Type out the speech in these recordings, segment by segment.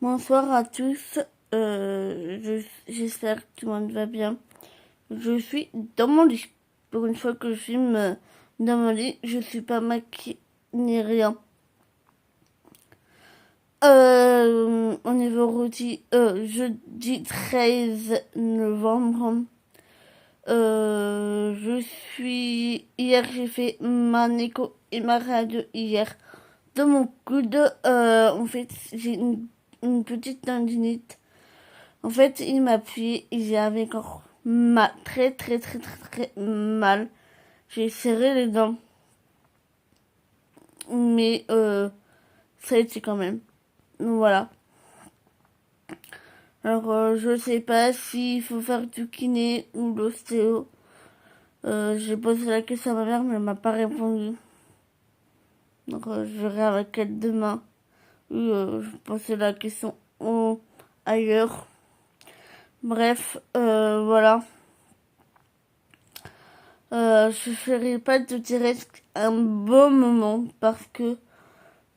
Bonsoir à tous, j'espère que tout le monde va bien. Je suis dans mon lit. Pour une fois que je filme dans mon lit, je suis pas maquillée ni rien. Au niveau routine, jeudi 13 novembre. Hier j'ai fait ma écho et ma radio hier. Dans mon coude, en fait, j'ai une petite tendinite. En fait, il m'a appuyé et j'avais encore mal, très mal. J'ai serré les dents, mais ça a été quand même. Donc voilà. Alors, je sais pas s'il faut faire du kiné ou l'ostéo. J'ai posé la question à ma mère, mais elle m'a pas répondu. Donc, je verrai avec elle demain. Ou je posais la question ailleurs. Bref, voilà. Je ferai pas de direct un beau moment parce que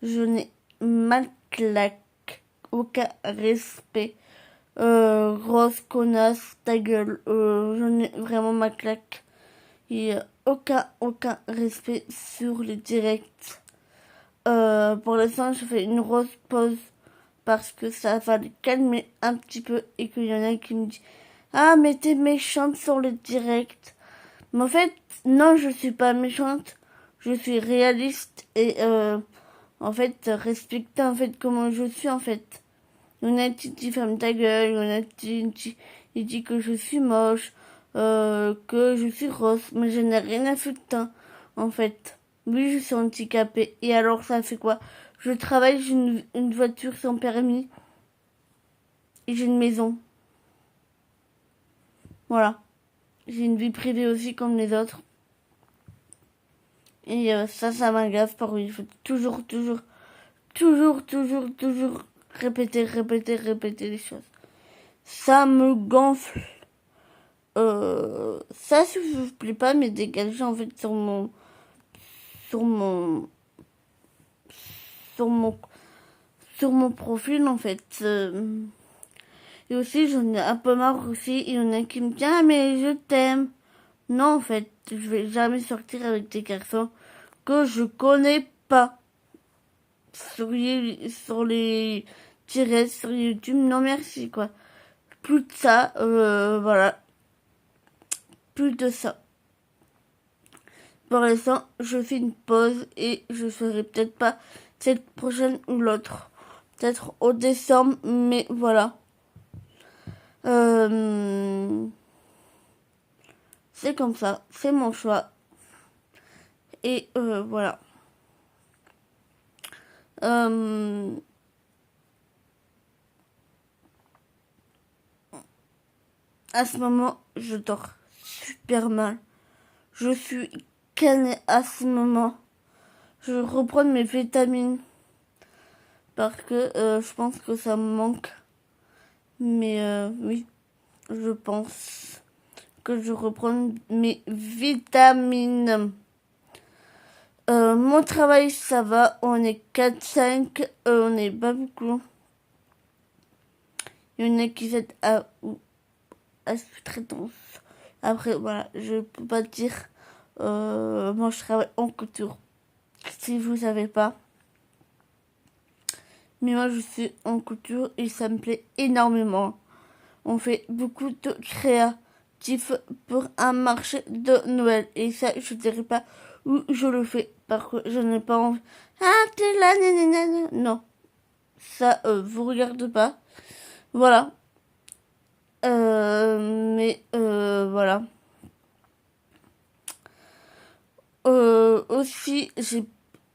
je n'ai ma claque, aucun respect. Grosse connasse, ta gueule. Je n'ai vraiment ma claque. Et aucun respect sur les directs. Pour l'instant, je fais une grosse pause parce que ça va les calmer un petit peu et qu'il y en a qui me disent ah, mais t'es méchante sur le direct. Mais en fait, non, je suis pas méchante. Je suis réaliste et en fait, respecter en fait comment je suis en fait. Il y en a qui dit ferme ta gueule, il y en a qui dit que je suis moche, que je suis grosse, mais je n'ai rien à foutre en fait. Oui, je suis handicapée. Et alors ça fait quoi? Je travaille, j'ai une voiture sans permis et j'ai une maison. Voilà. J'ai une vie privée aussi comme les autres. Et ça m'agace par où il faut toujours répéter les choses. Ça me gonfle. Ça, si vous plaît pas, mais dégagez en fait sur mon, sur mon, sur mon profil en fait. Et aussi, j'en ai un peu marre aussi. Il y en a qui me disent ah mais je t'aime. Non en fait, je vais jamais sortir avec des garçons que je connais pas. Sur les directs sur YouTube, non merci quoi. Plus de ça, voilà. Plus de ça. Pour l'instant, je fais une pause et je ferai peut-être pas cette prochaine ou l'autre. Peut-être au décembre, mais voilà. C'est comme ça, c'est mon choix. Et voilà. Euh, à ce moment, je dors super mal. Je suis calée à ce moment. Je reprends mes vitamines parce que je pense que ça me manque. Mais oui, je pense que je reprends mes vitamines. Mon travail, ça va. On est 4-5. On n'est pas beaucoup. Il y en a qui s'aident à sous-traitance. Après, voilà, je peux pas dire. Moi, je travaille en couture. Si vous savez pas. Mais moi, je suis en couture et ça me plaît énormément. On fait beaucoup de créatifs pour un marché de Noël. Et ça, je dirais pas où je le fais. Parce que je n'ai pas envie. Ah, t'es là, nanana. Non. Ça, vous regarde pas. Voilà. Mais, voilà. Aussi,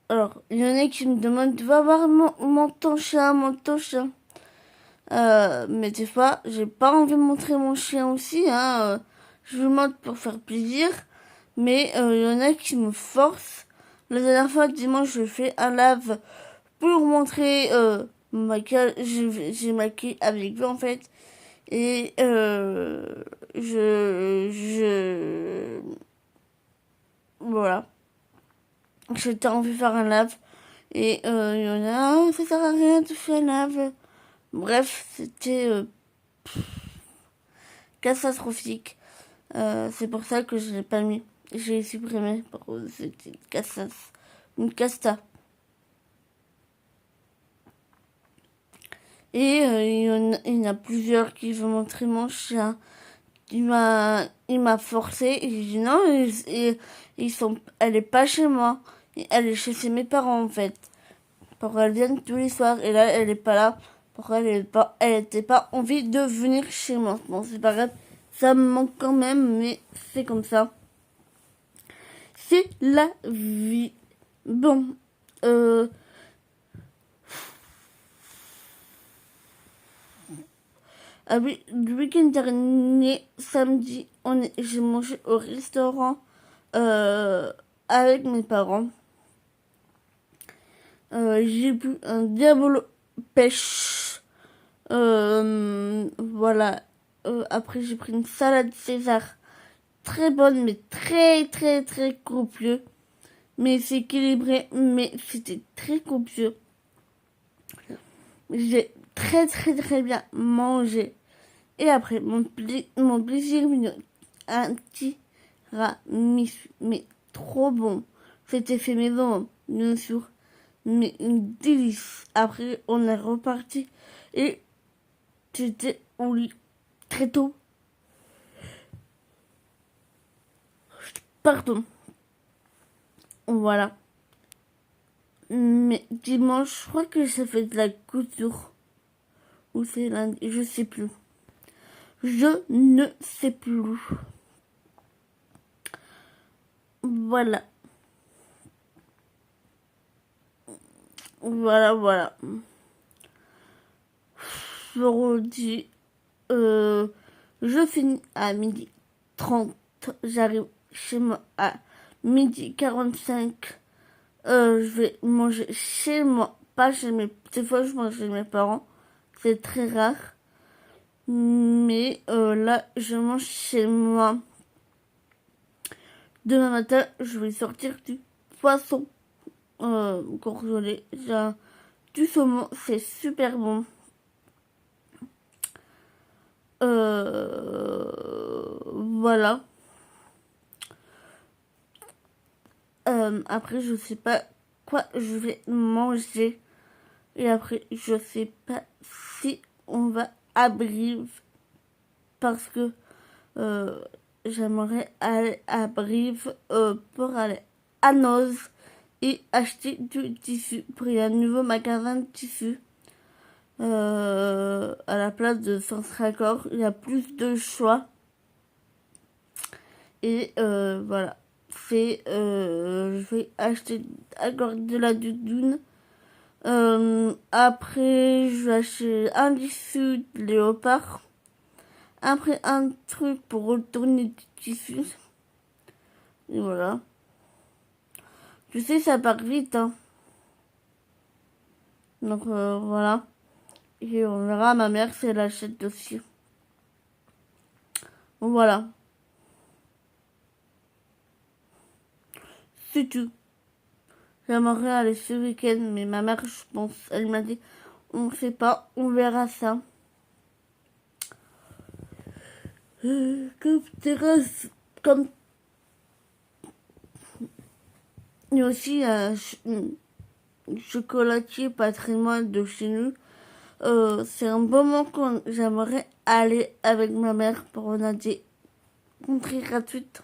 alors, il y en a qui me demandent, va voir ton chien, ton chien. Mais des fois, j'ai pas envie de montrer mon chien aussi, hein. Je vous montre pour faire plaisir. Mais il y en a qui me forcent. La dernière fois, dimanche, je fais un live pour montrer mon maquillage. J'ai maquillé avec lui en fait. Et voilà. J'étais envie de faire un live. Et il y en a, ah, ça sert à rien de faire un live. Bref, c'était catastrophique. C'est pour ça que je l'ai pas mis. J'ai supprimé. C'était une casta. Et il y en a plusieurs qui veulent montrer mon chien. Il m'a forcé. Et j'ai dit non, elle est pas chez moi. Elle est chez mes parents en fait. Pourquoi elle vient tous les soirs et là elle est pas là. Pourquoi elle était pas envie de venir chez moi. Bon, c'est pas grave. Ça me manque quand même, mais c'est comme ça. C'est la vie. Bon, ah oui, le week-end dernier, samedi, j'ai mangé au restaurant euh, avec mes parents. J'ai bu un Diabolo pêche. Voilà. Après, j'ai pris une salade César. Très bonne, mais très, très, très copieux. Mais c'est équilibré, mais c'était très copieux. J'ai très, très, très bien mangé. Et après, mon plaisir mignon, un tiramisu, mais trop bon. C'était fait maison, bien sûr, mais une délice. Après, on est reparti et j'étais au lit très tôt. Pardon. Voilà. Mais dimanche, je crois que ça fait de la couture. Ou c'est lundi, je sais plus. Je ne sais plus. Voilà. Voilà, voilà. Je redis. Euh, je finis à 12h30. J'arrive chez moi à 12h45. Je vais manger chez moi. Pas chez mes... Des fois, je mange chez mes parents. C'est très rare. Mais là, je mange chez moi. Demain matin, je vais sortir du poisson congelé. J'ai du saumon. C'est super bon. Voilà. Après, je sais pas quoi je vais manger. Et après, je sais pas si on va à Brive. Parce que euh, j'aimerais aller à Brive pour aller à Noz et acheter du tissu. Pour y a un nouveau magasin de tissu. À la place de Sens Raccord, il y a plus de choix. Et voilà. Je vais acheter encore de la doudoune. Après, je vais acheter un tissu de léopard. Après, un truc pour retourner du tissu. Et voilà. Tu sais, ça part vite, hein. Donc, voilà. Et on verra ma mère si elle achète aussi. Voilà. C'est tout. J'aimerais aller ce week-end, mais ma mère, je pense, elle m'a dit, on sait pas, on verra ça. Comme terrasse, comme il y a aussi un chocolatier patrimoine de chez nous. C'est un bon moment que j'aimerais aller avec ma mère pour une des entrées gratuites.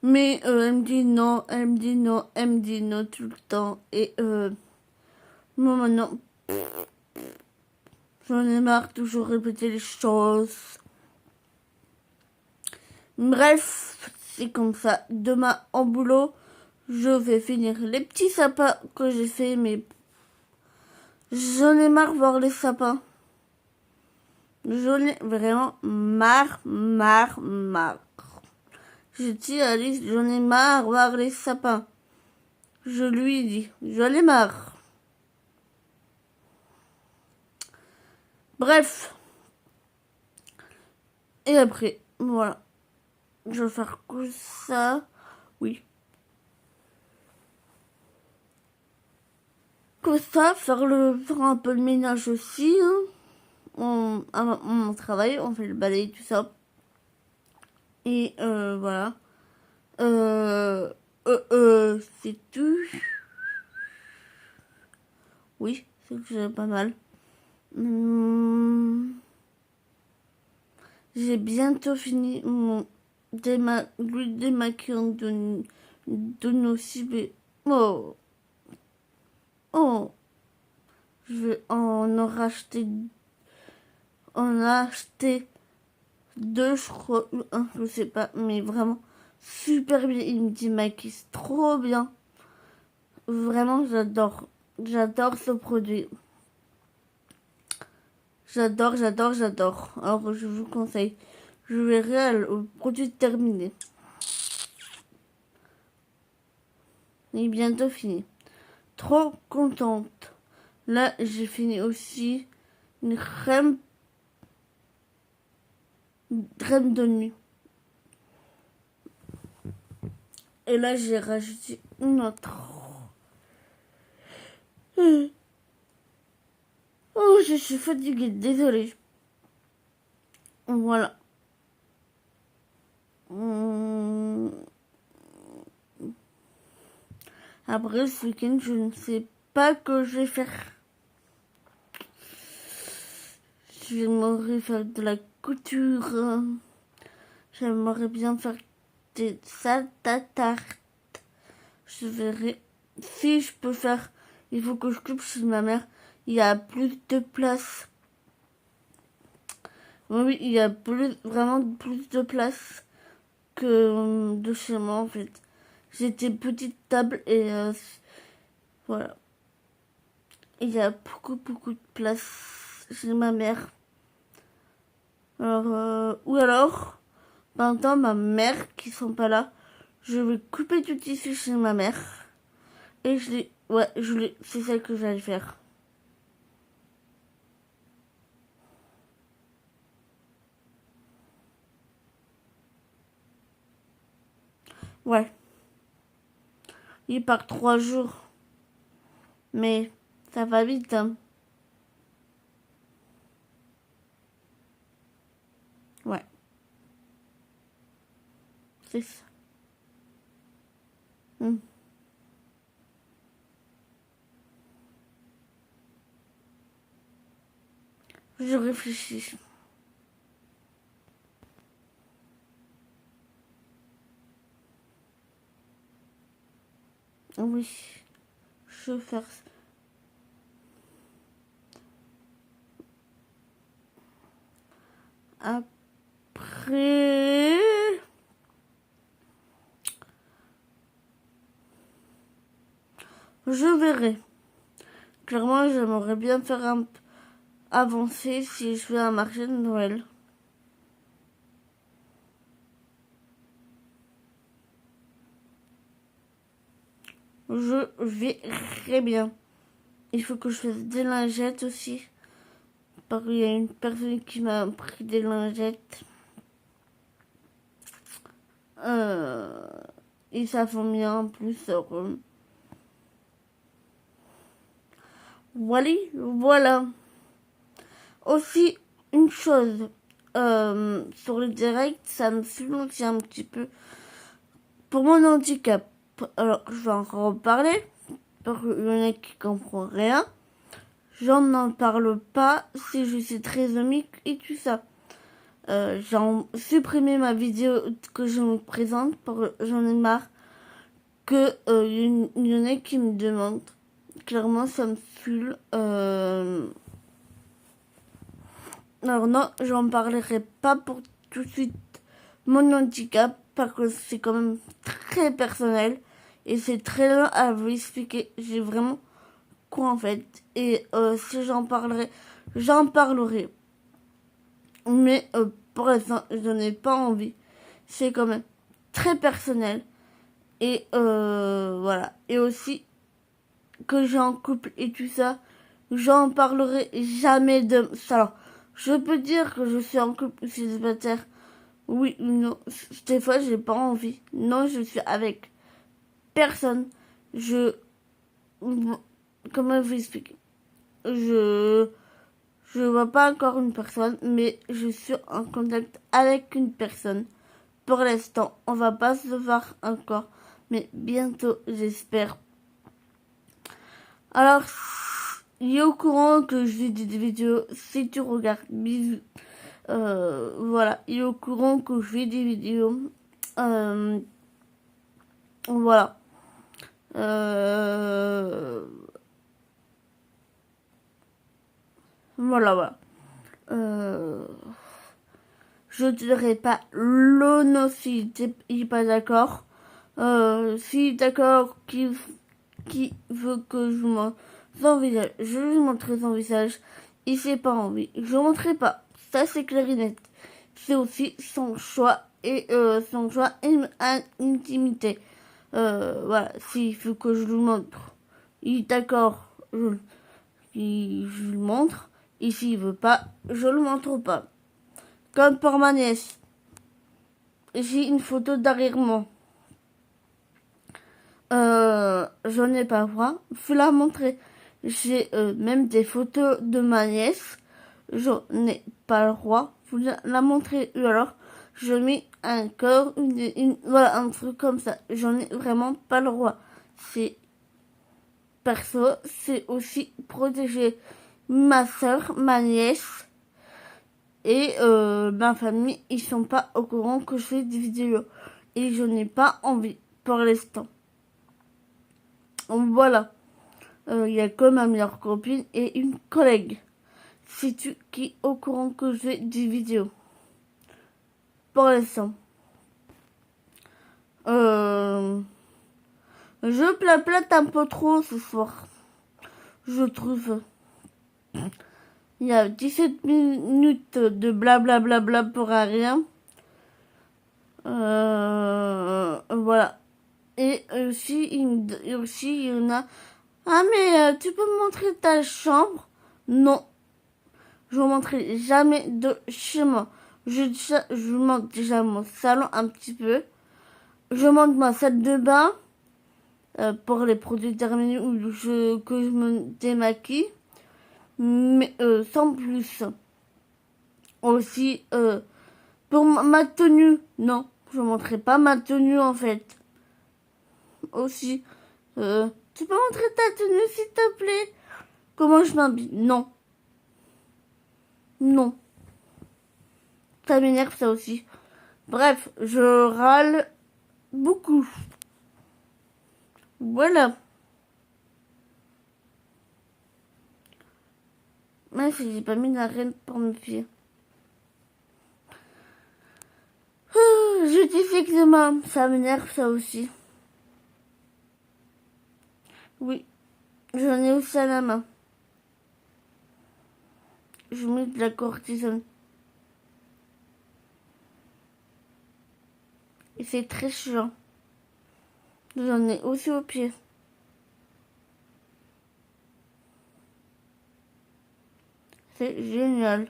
Mais elle me dit non, elle me dit non, elle me dit non tout le temps. Et moi maintenant, j'en ai marre de toujours répéter les choses. Bref, c'est comme ça. Demain en boulot, je vais finir les petits sapins que j'ai fait, mais j'en ai marre de voir les sapins. J'en ai vraiment marre. Je dis à Alice, j'en ai marre de voir les sapins. Je lui dis, j'en ai marre. Bref. Et après, voilà. Je vais faire que ça. Oui. que ça, faire un peu le ménage aussi. On travaille, on fait le balai, tout ça. Et voilà. C'est tout. Oui, c'est déjà pas mal. J'ai bientôt fini mon démaquillant de nos ciblés. Oh, oh, je vais en racheter. On a acheté deux, je crois, ou un, je sais pas, mais vraiment super bien. Il me démaquille trop bien. Vraiment, j'adore. J'adore ce produit. J'adore, j'adore, j'adore. Alors, je vous conseille. Je verrai le produit terminé. Il est bientôt fini. Trop contente. Là, j'ai fini aussi une crème de nuit. Et là, j'ai rajouté une autre. Oh, je suis fatiguée, désolée. Voilà. Après, ce week-end, je ne sais pas que je vais faire. J'aimerais faire de la couture. J'aimerais bien faire des salades à tarte. Je verrai si je peux faire. Il faut que je coupe chez ma mère. Il y a plus de place. Oui, il y a vraiment plus de place que de chez moi en fait. J'étais petite table et voilà. Il y a beaucoup de place chez ma mère. Alors, ou alors, pendant ma mère qui sont pas là, je vais couper du tissu chez ma mère. Et c'est ça que j'allais faire. Ouais. Il part 3 jours. Mais ça va vite, hein. Ouais. C'est ça. Je réfléchis. Oui. Je vais faire ça. Après... Je verrai. Clairement, j'aimerais bien faire avancer si je fais un marché de Noël. Je verrai bien. Il faut que je fasse des lingettes aussi. Parce qu'il y a une personne qui m'a pris des lingettes. Et ça fait bien en plus. Voilà. Aussi, une chose. Sur le direct, ça me soutient un petit peu pour mon handicap. Alors, je vais en reparler. Parce qu'il y en a qui comprennent rien. J'en parle pas si je suis trisomique et tout ça. J'ai supprimé ma vidéo que je me présente parce que j'en ai marre que il y en a qui me demandent. Clairement, ça me saoule. Alors non, j'en parlerai pas pour tout de suite mon handicap parce que c'est quand même très personnel et c'est très long à vous expliquer. J'ai vraiment quoi en fait. Et si j'en parlerai. Mais pour l'instant, je n'ai pas envie. C'est quand même très personnel. Et voilà. Et aussi que j'ai en couple et tout ça, j'en parlerai jamais de ça. Alors, je peux dire que je suis en couple célibataire. Oui ou non. Des fois, j'ai pas envie. Non, je suis avec personne. comment vous expliquer? Je vois pas encore une personne, mais je suis en contact avec une personne. Pour l'instant, on va pas se voir encore, mais bientôt, j'espère. Alors, il est au courant que je fais des vidéos. Si tu regardes, bisous. Voilà, il est au courant que je fais des vidéos. Voilà. Voilà. Je dirais pas le nom si il est pas d'accord. Si d'accord, qui veut que je montre son visage, je lui montrerai son visage. Il s'est pas envie, je montrerai pas. Ça c'est clair et net. C'est aussi son choix et son choix intimité. Voilà, s'il faut que je lui montre, il est d'accord, je le montre. Et s'il veut pas, je le montre pas. Comme pour ma nièce. J'ai une photo derrière moi. J'en ai pas le droit. Faut la montrer. J'ai même des photos de ma nièce. J'en ai pas le droit. Faut la montrer. Ou alors, je mets un corps, voilà, un truc comme ça. J'en ai vraiment pas le droit. C'est perso, c'est aussi protéger ma soeur, ma nièce et ma famille. Ils sont pas au courant que je fais des vidéos et je n'ai pas envie pour l'instant. Voilà, il y a que ma meilleure copine et une collègue. C'est tu qui est au courant que je fais des vidéos pour l'instant. Je plaplate un peu trop ce soir, je trouve. Il y a 17 minutes de blablabla pour rien. Voilà. Et aussi, il y en a. Ah, mais tu peux me montrer ta chambre? Non. Je ne vous montrerai jamais de chez moi. Je vous montre déjà mon salon un petit peu. Je montre ma salle de bain pour les produits terminés où que je me démaquille. Mais sans plus. Aussi, pour ma tenue, non, je ne montrerai pas ma tenue en fait. Aussi, tu peux montrer ta tenue s'il te plaît? Comment je m'habille? Non. Non. Ça m'énerve ça aussi. Bref, je râle beaucoup. Voilà. Mais j'ai pas mis la reine pour me fier. Je dis effectivement, ça m'énerve ça aussi. Oui, j'en ai aussi à la main. Je mets de la cortisone. Et c'est très chiant. J'en ai aussi au pied. C'est génial.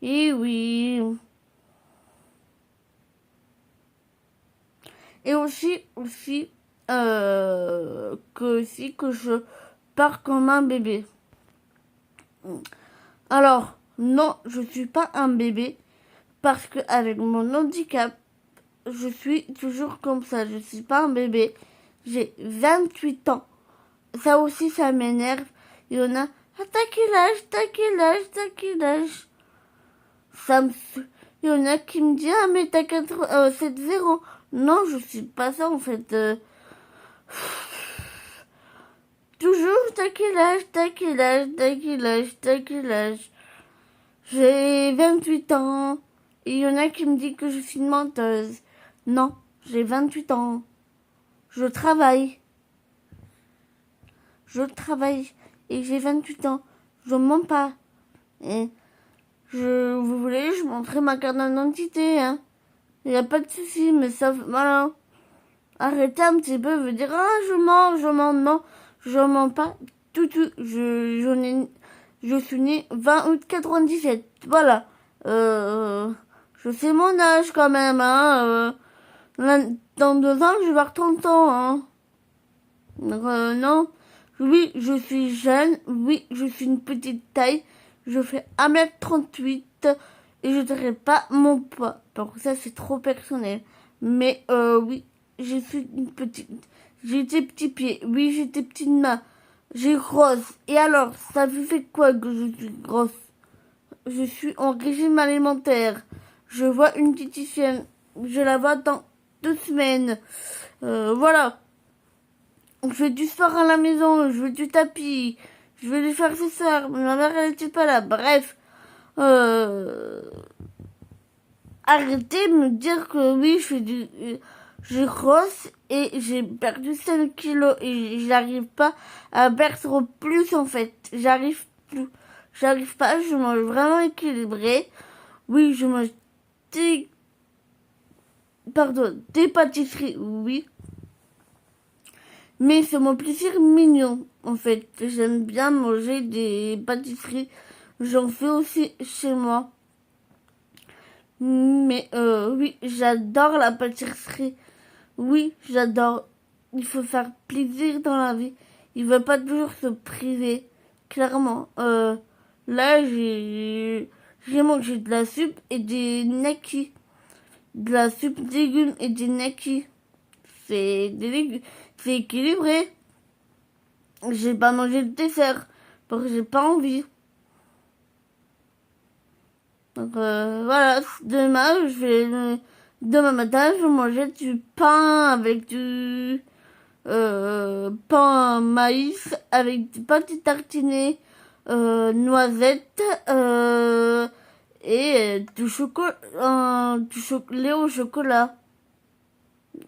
Et oui. Et aussi que je pars comme un bébé. Alors, non, je suis pas un bébé parce que avec mon handicap, je suis toujours comme ça. Je suis pas un bébé. J'ai 28 ans. Ça aussi, ça m'énerve. Il y en a, ah, t'as quel âge, t'as quel âge, t'as quel âge? Il y en a qui me disent, ah, mais t'as 7-0. Non, je suis pas ça, en fait. Toujours, t'as quel âge, t'as quel âge, t'as quel âge, t'as quel âge? J'ai 28 ans. Et il y en a qui me disent que je suis une menteuse. Non, j'ai 28 ans. Je travaille. Je travaille. Et j'ai 28 ans. Je mens pas. Et vous voulez, je montrerai ma carte d'identité, hein. Il n'y a pas de souci, mais ça, voilà. Arrêtez un petit peu, veut dire, ah, je mens, non. Je mens pas. Tout. Je suis né 20 août 97. Voilà. Je sais mon âge quand même, hein. Dans 2 ans, je vais avoir 30 ans, hein. Donc, non. Oui, je suis jeune. Oui, je suis une petite taille. Je fais 1m38 et je dirais pas mon poids. Donc ça, c'est trop personnel. Mais oui, je suis une petite. J'ai des petits pieds. Oui, j'ai des petites mains. J'ai grosse. Et alors, ça vous fait quoi que je suis grosse? Je suis en régime alimentaire. Je vois une diététicienne. Je la vois dans 2 semaines. Voilà. Je fais du sport à la maison. Je veux du tapis. Je vais lui faire ses soeurs. Ma mère, elle n'était pas là. Bref. Euh, Arrêtez de me dire que oui, je grosse et j'ai perdu 5 kilos et j'arrive pas à perdre plus en fait. J'arrive plus. J'arrive pas, je mange vraiment équilibré. Oui, je mange des, des pâtisseries, oui. Mais c'est mon plaisir mignon, en fait. J'aime bien manger des pâtisseries. J'en fais aussi chez moi. Mais oui, j'adore la pâtisserie. Oui, j'adore. Il faut faire plaisir dans la vie. Il ne faut pas toujours se priver. Clairement. Là, j'ai mangé de la soupe et des nakis. De la soupe de légumes et des nakis. C'est des légumes. C'est équilibré. J'ai pas mangé de dessert. Parce que j'ai pas envie. Donc voilà, demain matin, je vais manger du pain avec du pain maïs avec du pâté tartiné, noisettes et du chocolat, lait au chocolat.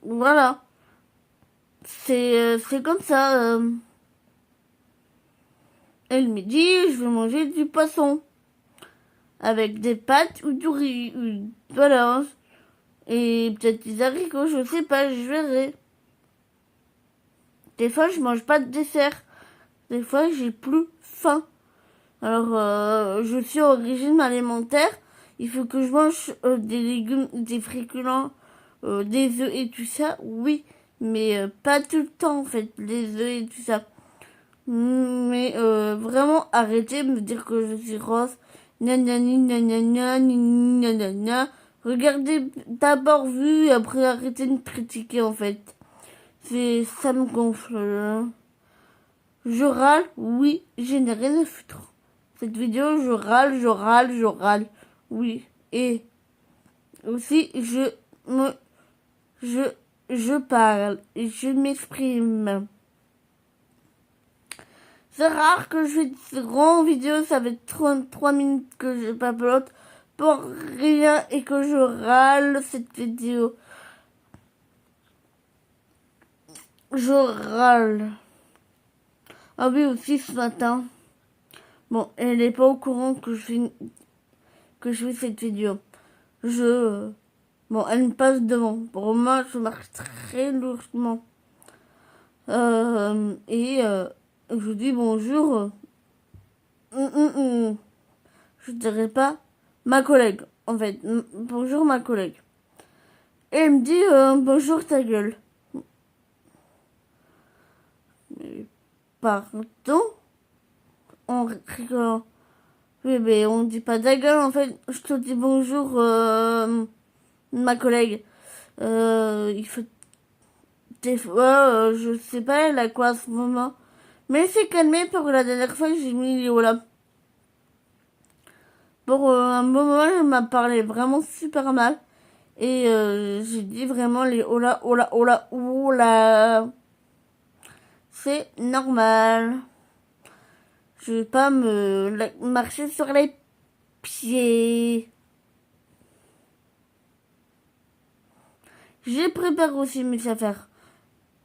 Voilà, c'est comme ça. Et le midi, je vais manger du poisson avec des pâtes ou du riz, voilà. Et peut-être des haricots, je sais pas, je verrai. Des fois, je mange pas de dessert. Des fois, j'ai plus faim. Alors, je suis au régime alimentaire. Il faut que je mange des légumes, des féculents, des œufs et tout ça. Oui, mais pas tout le temps, en fait, les œufs et tout ça. Mais vraiment, arrêtez de me dire que je suis grosse. Nanani, nanana, nanana. Regardez d'abord vu et après arrêtez de me critiquer, en fait. Ça me gonfle. Je râle, oui, je n'ai rien à foutre. Cette vidéo, je râle, je râle, je râle. Oui. Et aussi, je, je parle et je m'exprime. C'est rare que je fais des grandes vidéos, ça fait 33 minutes que je papelote pour rien et que je râle cette vidéo. Je râle. Ah oui, aussi ce matin. Bon, elle n'est pas au courant que je fais cette vidéo. Bon, elle me passe devant. Pour moi, je marche très lourdement. Je dis bonjour. Je dirais pas ma collègue, en fait. Bonjour ma collègue. Et elle me dit bonjour ta gueule. Mais pardon? En rigolant. Oui, mais on dit pas ta gueule, en fait. Je te dis bonjour ma collègue. Il faut des fois, je sais pas, elle a quoi à ce moment. Mais elle s'est calmée pour la dernière fois que j'ai mis les là. Pour un bon moment, elle m'a parlé vraiment super mal. Et j'ai dit vraiment les hola, hola, hola, hola. C'est normal. Je vais pas marcher sur les pieds. J'ai préparé aussi mes affaires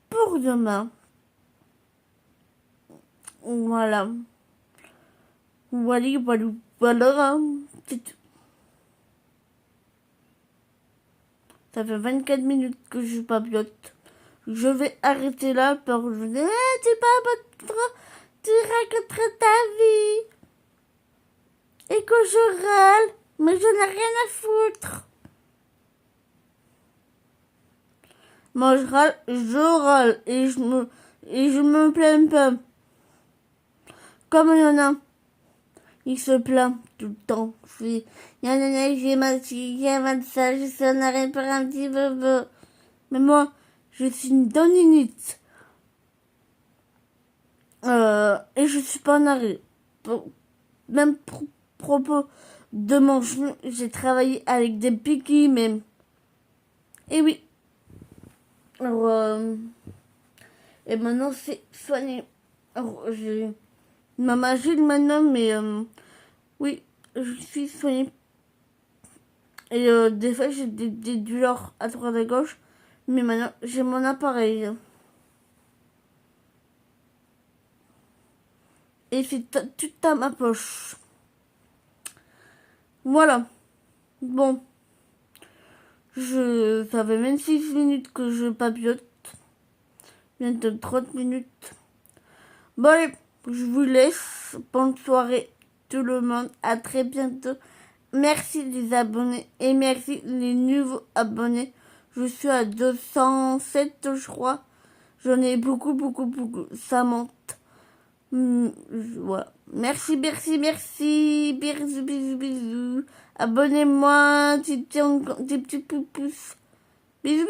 pour demain. Voilà. Voilà, voilà, voilà. C'est tout. Ça fait 24 minutes que je papiote. Je vais arrêter là pour vous dire, tu pas tu raconteras ta vie. Et que je râle, mais je n'ai rien à foutre. Moi, je râle et je me plains pas. Comme il y en a, il se plaint tout le temps. Il y en a, j'ai mal ci, j'ai mal ça, je suis en arrêt par un petit peu. Mais moi, je suis une doninite. Et je suis pas en arrêt. Même propos de mon genou, j'ai travaillé avec des piquets, mais... Et oui. Alors, et maintenant, c'est soigné. Alors, j'ai ma magie maintenant, mais oui, je suis soignée. Et des fois, j'ai des douleurs à droite et à gauche, mais maintenant, j'ai mon appareil. Et c'est tout à ma poche. Voilà. Bon. Ça fait 26 minutes que je papillote. Bientôt 30 minutes. Bon allez, je vous laisse. Bonne soirée tout le monde. À très bientôt. Merci les abonnés et merci les nouveaux abonnés. Je suis à 207 je crois. J'en ai beaucoup. Ça monte. Voilà. Merci. Bisous. Abonnez-moi, des petits pouces. Bisous.